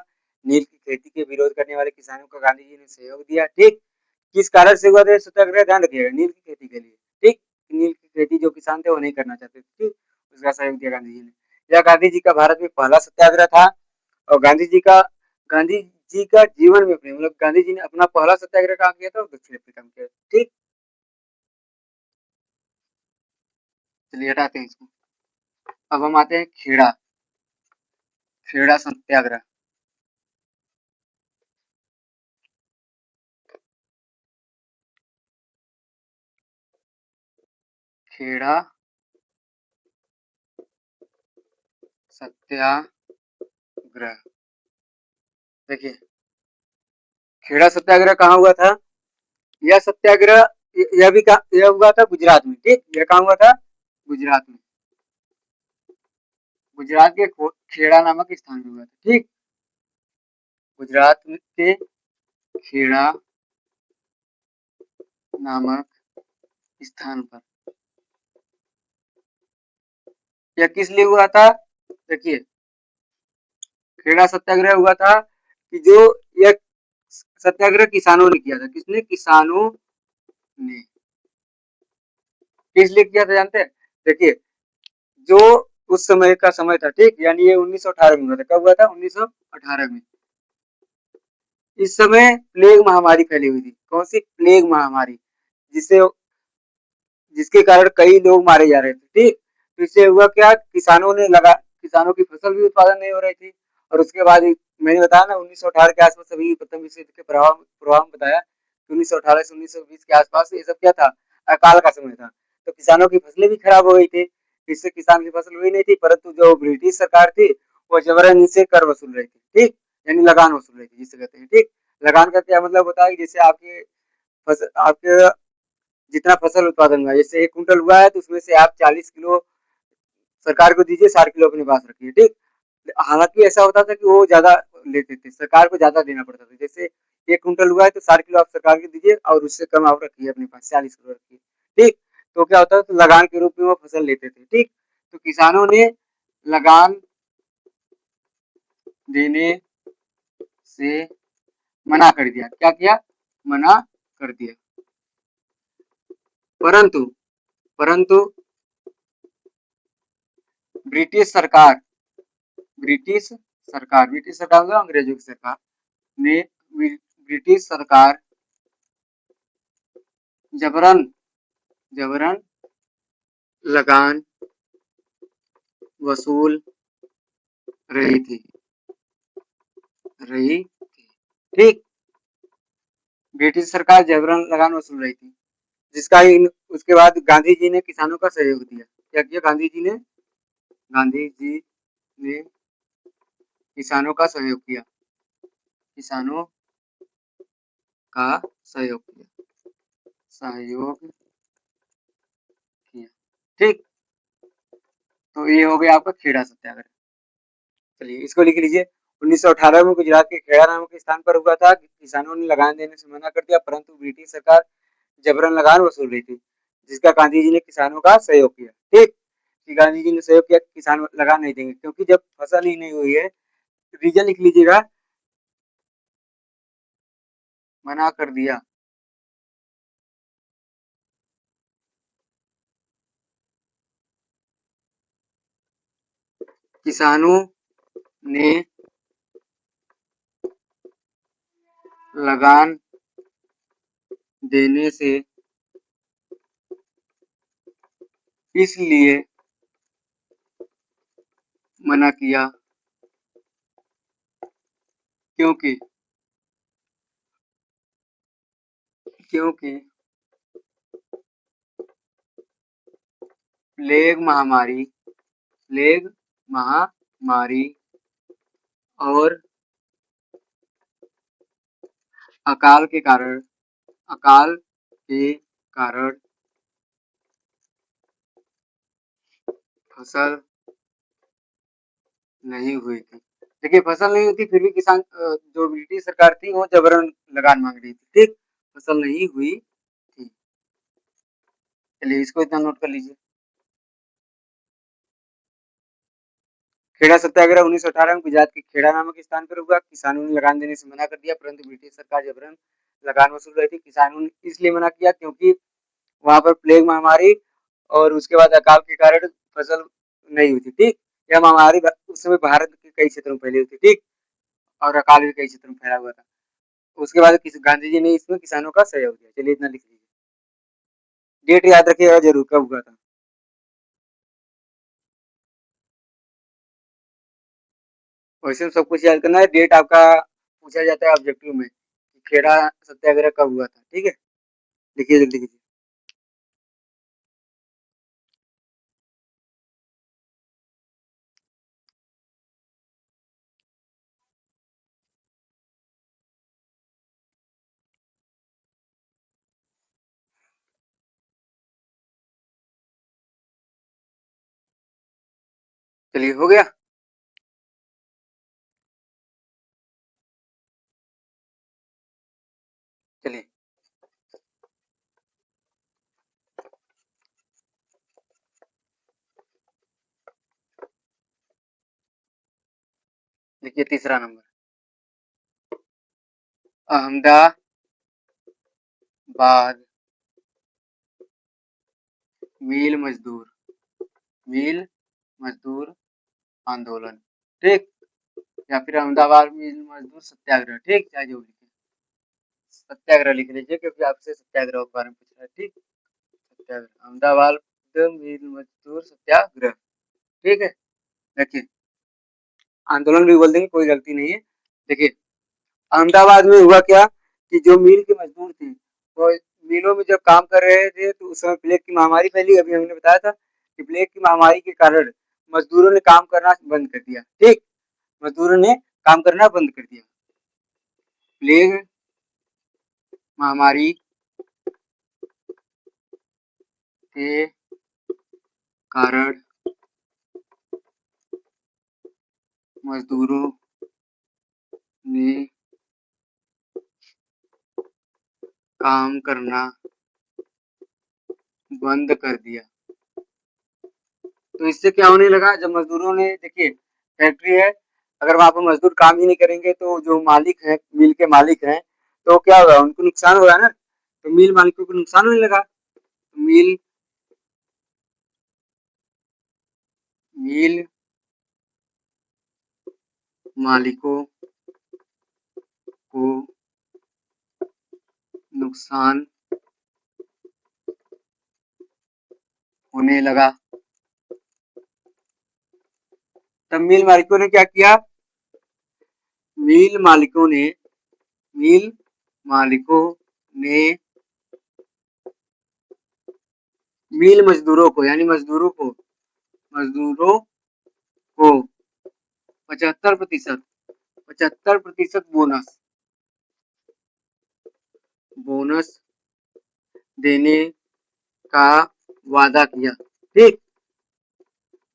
नील की खेती के विरोध करने वाले किसानों को गांधी जी ने सहयोग दिया। ठीक, किस कारण से हुआ था सत्याग्रह? ध्यान रखिएगा, नील की खेती के लिए। ठीक, नील की खेती जो किसान थे वो नहीं करना चाहते थे। ठीक, उसका सहयोग दिया गांधी जी ने। यह गांधी जी का भारत में पहला सत्याग्रह था। और गांधी जी का जीवन में अपने, मतलब गांधी जी ने अपना पहला सत्याग्रह कहाँ किया था? दक्षिण अफ्रीका में किया। ठीक, चलिए हटाते हैं इसको। अब हम आते हैं खेड़ा, खेड़ा सत्याग्रह। खेड़ा सत्याग्रह, देखिए खेड़ा सत्याग्रह कहाँ हुआ था? यह सत्याग्रह, यह हुआ था गुजरात में। ठीक, यह कहाँ हुआ था? गुजरात में। गुजरात के खेड़ा नामक स्थान में हुआ था। ठीक, गुजरात के खेड़ा नामक स्थान पर। यह किस लिए हुआ था? देखिए, खेड़ा सत्याग्रह हुआ था कि जो यह सत्याग्रह किसानों ने किया था। किसने? किसानों ने। किस लिए किया था जानते हैं? देखिए, जो उस समय का समय था, ठीक, यानी ये 1918 में हुआ था। कब हुआ था? 1918 में। इस समय प्लेग महामारी फैली हुई थी। कौन सी? प्लेग महामारी, जिससे जिसके कारण कई लोग मारे जा रहे थे। ठीक, तो इससे हुआ क्या? किसानों की फसल भी उत्पादन नहीं हो रही थी। और उसके बाद मैंने बताया ना 1918 के आसपास सभी प्रथम विश्व युद्ध के प्रभाव में बताया, 1918 से 1920 के आसपास ये सब क्या था? अकाल का समय था। तो किसानों की फसलें भी खराब हो गई थी। इससे किसान की फसल हुई नहीं थी, परंतु जो ब्रिटिश सरकार थी वो जबरन इनसे कर वसूल रही थी। ठीक, यानी लगान वसूल रही थी, जिसे कहते हैं। ठीक, लगान का क्या मतलब होता है? जैसे आपके जितना फसल उत्पादन हुआ, जैसे 1 कुंटल हुआ है तो उसमें से आप 40 किलो सरकार को दीजिए, 60 किलो अपने पास रखिए। ठीक, हालांकि ऐसा होता था कि वो ज्यादा लेते थे, सरकार को ज्यादा देना पड़ता था। जैसे 1 कुंटल हुआ है तो 60 किलो आप सरकार को दीजिए और उससे कम आप रखिए अपने पास, 40 किलो रखिए। ठीक, तो क्या होता है? तो लगान के रूप में वो फसल लेते थे। ठीक, तो किसानों ने लगान देने से मना कर दिया। क्या किया? मना कर दिया। परंतु परंतु ब्रिटिश सरकार ब्रिटिश सरकार मतलब अंग्रेजों की सरकार ने, ब्रिटिश सरकार जबरन जबरन लगान वसूल रही थी रही थी। ठीक, ब्रिटिश सरकार जबरन लगान वसूल रही थी, जिसका उसके बाद गांधी जी ने किसानों का सहयोग दिया। क्या किया गांधी जी ने? गांधी जी ने किसानों का सहयोग किया। किसानों का सहयोग किया। सहयोग किया। ठीक। तो ये हो गया आपका खेड़ा सत्याग्रह। चलिए इसको लिख लीजिए। 1918 में गुजरात के खेड़ा नामक स्थान पर हुआ था। किसानों ने लगान देने से मना कर दिया, परंतु ब्रिटिश सरकार जबरन लगान वसूल रही थी, जिसका गांधी जी ने किसानों का सहयोग किया। ठीक। कि गांधी जी ने सहयोग किया, किसान लगान नहीं देंगे, क्योंकि जब फसल ही नहीं हुई है, रीजन लिख लीजिएगा, मना कर दिया। किसानों ने लगान देने से इसलिए मना किया क्योंकि क्योंकि प्लेग महामारी और अकाल के कारण अकाल के कारण फसल नहीं हुई थी। देखिए फसल नहीं हुई थी, फिर भी किसान जो ब्रिटिश सरकार थी वो जबरन लगान मांग रही थी। ठीक। फसल नहीं हुई थी। चलिए इसको इतना नोट कर लीजिए। खेड़ा सत्याग्रह 1918 में गुजरात के खेड़ा नामक स्थान पर हुआ। किसानों ने लगान देने से मना कर दिया, परंतु ब्रिटिश सरकार जबरन लगान वसूल रही थी। किसानों ने इसलिए मना किया क्योंकि वहां पर प्लेग महामारी और उसके बाद अकाल के कारण फसल नहीं हुई थी। ठीक। यह महामारी उस समय भारत के कई क्षेत्रों में फैली हुई थी। ठीक। और अकाल भी कई क्षेत्रों में फैला हुआ था। उसके बाद गांधी जी ने इसमें किसानों का सहयोग दिया। चलिए इतना लिख लीजिए। डेट याद रखिएगा जरूर, कब हुआ था। वैसे सब कुछ याद करना है। डेट आपका पूछा जाता है ऑब्जेक्टिव में, खेड़ा सत्याग्रह कब हुआ था। ठीक है, लिखिए जल्दी कीजिए। चलिए हो गया। चलिए लिखिए तीसरा नंबर, अहमदाबाद मिल मजदूर आंदोलन। ठीक। या फिर अहमदाबाद मिल मजदूर सत्याग्रह। ठीक, चाहे जो लिखे, सत्याग्रह लिख लीजिए क्योंकि आपसे सत्याग्रह के बारे में पूछ रहा है। ठीक। सत्याग्रह अहमदाबाद मिल मजदूर सत्याग्रह। ठीक है। देखिए आंदोलन भी बोल देंगे, कोई गलती नहीं है। देखिए अहमदाबाद में हुआ क्या कि जो मिल के मजदूर थे वो मिलों में जब काम कर रहे थे तो उस समय प्लेग की महामारी फैली। अभी हमने बताया था कि प्लेग की महामारी के कारण मजदूरों ने काम करना बंद कर दिया। ठीक। मजदूरों ने काम करना बंद कर दिया। प्लेग महामारी के कारण मजदूरों ने काम करना बंद कर दिया। तो इससे क्या होने लगा, जब मजदूरों ने, देखिए फैक्ट्री है, अगर वहां पर मजदूर काम ही नहीं करेंगे तो जो मालिक है, मिल के मालिक हैं, तो क्या होगा, उनको नुकसान होगा ना। तो मिल मालिकों को नुकसान होने लगा। तो मिल मालिकों को नुकसान होने लगा। तब मिल मालिकों ने क्या किया, मिल मालिकों ने मिल मालिकों ने मिल मजदूरों को यानी मजदूरों को 75% बोनस बोनस देने का वादा किया। ठीक,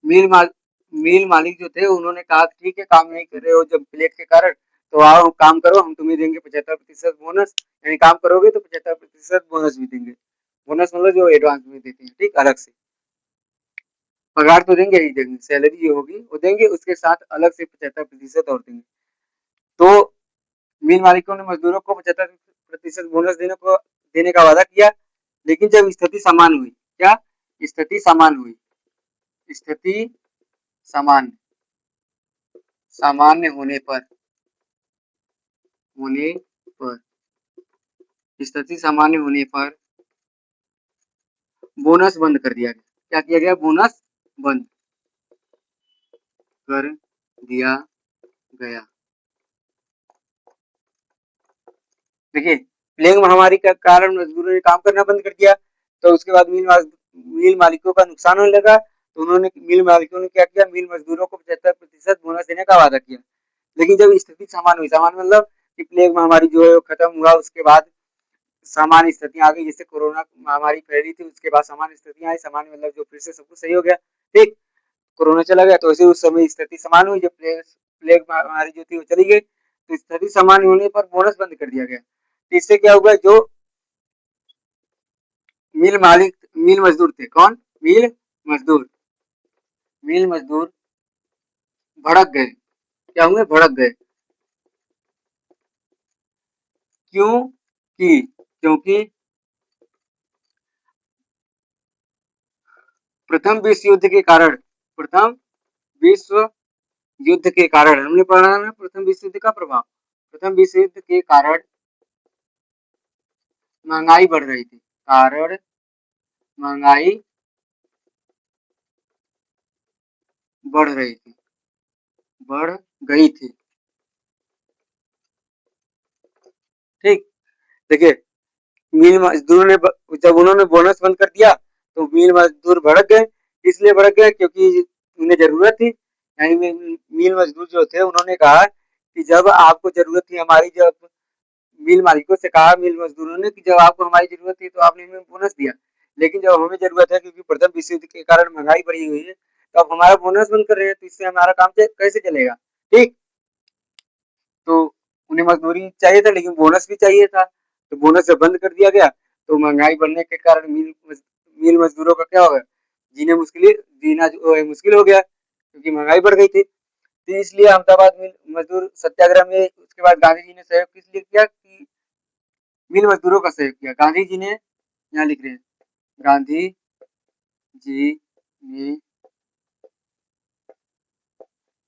मिल माल मिल मालिक जो थे उन्होंने कहा ठीक है, काम नहीं कर रहे हो जब प्लेग के कारण, तो आओ काम करो, हम तुम्हें देंगे 75% बोनस, यानी काम करोगे तो 75% बोनस भी देंगे। बोनस मतलब जो एडवांस में देते हैं, ठीक, अलग से पगार तो देंगे ही, देंगे सैलरी जो होगी वो देंगे, उसके साथ अलग से 75% और देंगे। तो मिल मालिकों ने मजदूरों को 75% बोनस देने का वादा किया, लेकिन जब स्थिति सामान्य हुई, क्या स्थिति सामान्य हुई, स्थिति सामान्य सामान्य होने पर स्थिति सामान्य होने पर बोनस बंद कर दिया गया। क्या किया गया? बोनस बंद कर दिया गया। देखिए, प्लेग महामारी का कारण मजदूरों ने काम करना बंद कर दिया, तो उसके बाद मिल मालिकों का नुकसान होने लगा, तो उन्होंने मिल मालिकों ने क्या किया, मिल मजदूरों को 75% बोनस देने का वादा किया। लेकिन जब स्थिति सामान्य हुई, सामान्य मतलब कि प्लेग महामारी जो है वो खत्म हुआ, उसके बाद सामान्य स्थितियां आ गई, जैसे कोरोना महामारी फैली थी, उसके बाद सामान्य स्थितियां आई, सामान्य मतलब जो फिर से सब कुछ सही हो गया, ठीक, कोरोना चला गया, तो ऐसे उस समय स्थिति सामान्य हुई, जब प्लेग महामारी जो थी वो चली गई, तो स्थिति सामान्य होने पर बोनस बंद कर दिया गया। तो इससे क्या हुआ, जो मिल मजदूर थे, कौन? मजदूर मिल मजदूर भड़क गए। क्या हुए? भड़क गए। क्योंकि प्रथम विश्व युद्ध के कारण प्रथम विश्व युद्ध के कारण हमने पढ़ा ना, प्रथम विश्व युद्ध का प्रभाव, प्रथम विश्व युद्ध के कारण महंगाई बढ़ रही थी, कारण महंगाई बढ़ रही थी, बढ़ गई थी। ठीक, देखिए, मिल मजदूरों ने जब उन्होंने बोनस बंद कर दिया, तो मिल मजदूर भड़क गए। इसलिए भड़क गए क्योंकि उन्हें जरूरत थी, यानी मिल मजदूर जो थे उन्होंने कहा कि जब आपको जरूरत थी हमारी, जब मिल मालिकों से कहा मिल मजदूरों ने कि जब आपको हमारी जरूरत थी तो आपने हमें बोनस दिया, लेकिन जब हमें जरूरत है क्योंकि प्रथम विश्व युद्ध के कारण महंगाई बढ़ी हुई है, तो आप हमारा बोनस बंद कर रहे हैं, तो इससे हमारा काम कैसे चलेगा। ठीक, तो उन्हें मजदूरी चाहिए था लेकिन बोनस भी चाहिए था, तो बोनस जब बंद कर दिया गया, तो महंगाई बढ़ने के कारण मिल मजदूरों का क्या होगा, जीना जो है मुश्किल हो गया, क्योंकि महंगाई बढ़ गई थी। तो इसलिए अहमदाबाद मिल मजदूर सत्याग्रह में उसके बाद गांधी जी ने सहयोग किस लिए किया, कि मिल मजदूरों का सहयोग किया। गांधी जी ने, यहाँ लिख रहे हैं, गांधी जी ने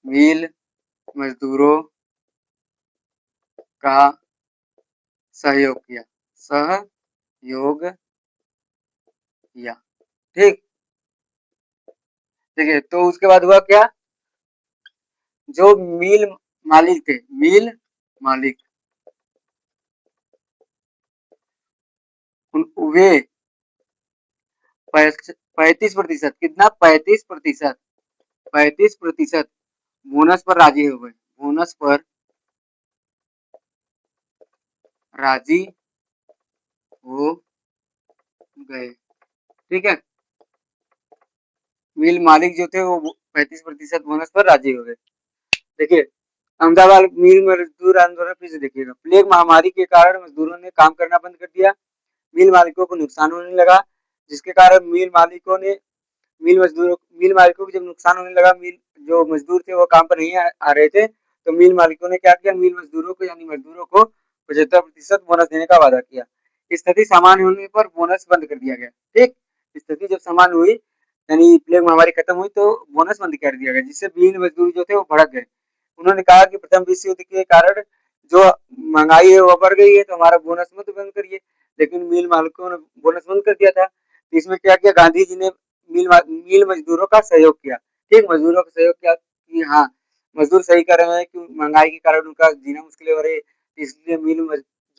मिल मजदूरों का सहयोग किया, सहयोग किया। ठीक, देखिए, तो उसके बाद हुआ क्या, जो मिल मालिक थे, मिल मालिक वे 35%, कितना, 35%, 35% बोनस पर राजी हो गए, बोनस पर राजी हो गए। ठीक है, मिल मालिक जो थे वो 35% बोनस पर राजी हो गए। देखिए, अहमदाबाद मिल मजदूर आंदोलन फिर से देखिएगा, प्लेग महामारी के कारण मजदूरों ने काम करना बंद कर दिया, मिल मालिकों को नुकसान होने लगा, जिसके कारण मिल मालिकों को जब नुकसान होने लगा, मिल जो मजदूर थे वो काम पर नहीं आ रहे थे, तो मिल मालिकों ने क्या किया, मिल मजदूरों को यानी मजदूरों को 75% बोनस देने का वादा किया। स्थिति सामान्य होने पर बोनस बंद कर दिया गया। ठीक, स्थिति जब सामान्य हुई, यानी प्लेग महामारी खत्म हुई, तो बोनस बंद कर दिया गया, जिससे मिल मजदूर जो थे वो भड़क गए। उन्होंने कहा कि प्रथम विश्व युद्ध के कारण जो महंगाई है वो बढ़ गई है, तो हमारा बोनस मत बंद करिए, लेकिन मिल मालिकों ने बोनस बंद कर दिया था। इसमें क्या किया, गांधी जी ने मिल मजदूरों का सहयोग किया। ठीक, मजदूरों का सहयोग किया कि हाँ, मजदूर सही कर रहे हैं कि महंगाई के कारण उनका जीना मुश्किल हो रही है, इसलिए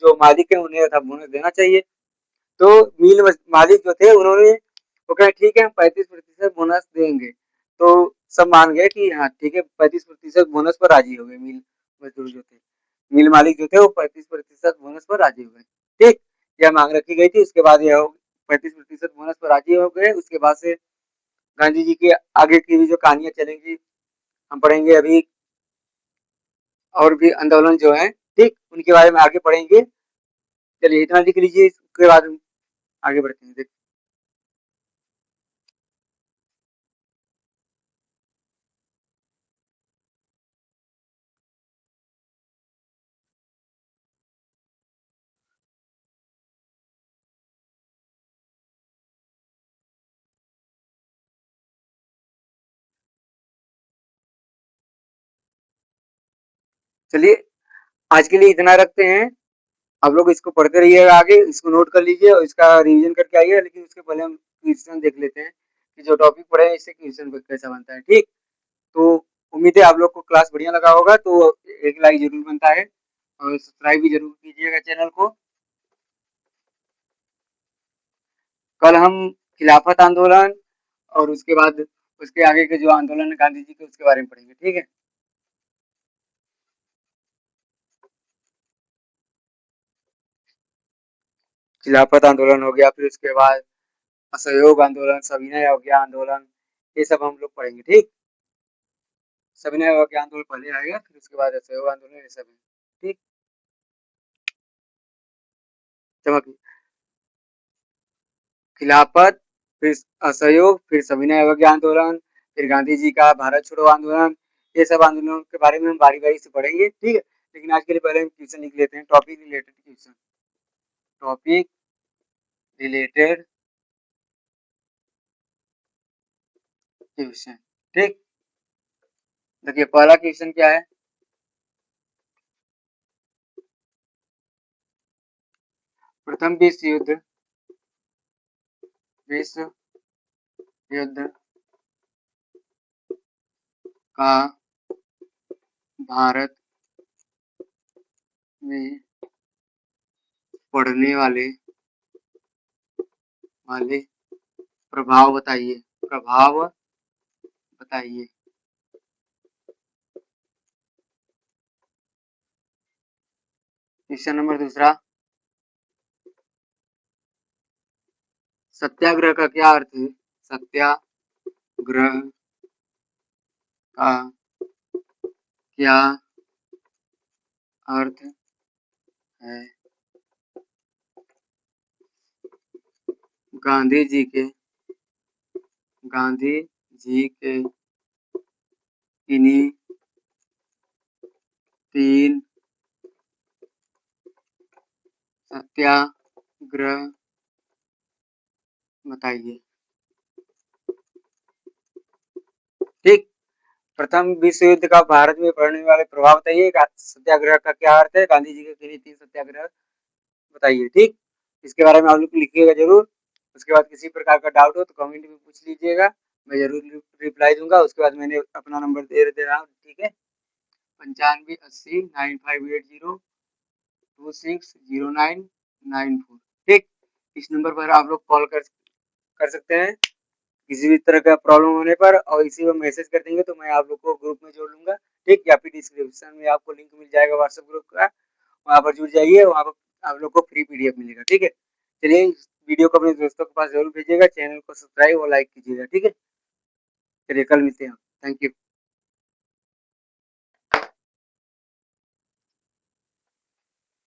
जो मालिक है उन्हें था बोनस देना चाहिए। तो मालिक जो थे उन्होंने वो कहे ठीक है हम 35% बोनस देंगे। तो सब मान गए कि हाँ ठीक है 35% बोनस पर राजी हो गए। मिल मजदूर जो थे, मिल मालिक जो थे वो 35% बोनस पर राजी हो गए। ठीक, यह मांग रखी गई थी। उसके बाद यह 35% बोनस पर राजी हो गए। उसके बाद से गांधी जी की आगे की भी जो कहानियां चलेंगी हम पढ़ेंगे अभी, और भी आंदोलन जो है ठीक उनके बारे में आगे पढ़ेंगे। चलिए इतना लिख लीजिए, इसके बाद आगे बढ़ते हैं। चलिए आज के लिए इतना रखते हैं। आप लोग इसको पढ़ते रहिएगा, आगे इसको नोट कर लीजिए और इसका रिवीजन करके आइए। लेकिन उसके पहले हम क्वेश्चन देख लेते हैं कि जो टॉपिक पढ़े हैं इससे क्वेश्चन कैसा बनता है। ठीक, तो उम्मीद है आप लोग को क्लास बढ़िया लगा होगा। तो एक लाइक जरूर बनता है और सब्सक्राइब भी जरूर कीजिएगा चैनल को। कल हम खिलाफत आंदोलन और उसके बाद उसके आगे के जो आंदोलन है गांधी जी के उसके बारे में पढ़ेंगे। ठीक है, खिलाफत आंदोलन हो गया, फिर उसके बाद असहयोग आंदोलन, सविनय अवज्ञा आंदोलन, ये सब हम लोग पढ़ेंगे। ठीक, सविनय अवज्ञा आंदोलन पहले आएगा, फिर उसके बाद असहयोग आंदोलन, ये सब है। ठीक, चमक खिलाफत, फिर असहयोग, फिर सविनय अवज्ञा आंदोलन, फिर गांधी जी का भारत छोड़ो आंदोलन, ये सब आंदोलनों के बारे में हम बारी बारी से पढ़ेंगे। ठीक है, लेकिन आज के लिए पहले हम क्वेश्चन लिख लेते हैं। Topic related question, topic related question. ठीक, देखिए पहला क्वेश्चन क्या है। प्रथम विश्व युद्ध का भारत में पड़ने वाले प्रभाव बताइए। प्रभाव बताइए। क्वेश्चन नंबर दूसरा, सत्याग्रह का क्या अर्थ है। सत्याग्रह का क्या अर्थ है। गांधी जी के गांधी जी के इन्हीं तीन सत्याग्रह बताइए। ठीक, प्रथम विश्व युद्ध का भारत में पड़ने वाले प्रभाव बताइए। सत्याग्रह का क्या अर्थ है, गांधी जी के किन्हीं तीन सत्याग्रह बताइए। ठीक, इसके बारे में आप लोग लिखिएगा जरूर। उसके बाद किसी प्रकार का डाउट हो तो कमेंट में पूछ लीजिएगा, मैं जरूर रिप्लाई दूंगा। उसके बाद मैंने अपना नंबर दे रहा हूँ। ठीक है, 9580 952802609994। ठीक, इस नंबर पर आप लोग कॉल कर सकते हैं किसी भी तरह का प्रॉब्लम होने पर, और इसी पर मैसेज कर देंगे तो मैं आप लोग को ग्रुप में जोड़ लूंगा। ठीक, या फिर डिस्क्रिप्शन में आपको लिंक मिल जाएगा व्हाट्सएप ग्रुप का, वहाँ पर जुड़ जाइए। वहाँ पर आप लोग को फ्री पीडीएफ मिलेगा। ठीक है, चलिए वीडियो को अपने दोस्तों के पास जरूर भेजिएगा, चैनल को सब्सक्राइब और लाइक कीजिएगा। ठीक है, चलिए कल मिलते हैं। Thank you.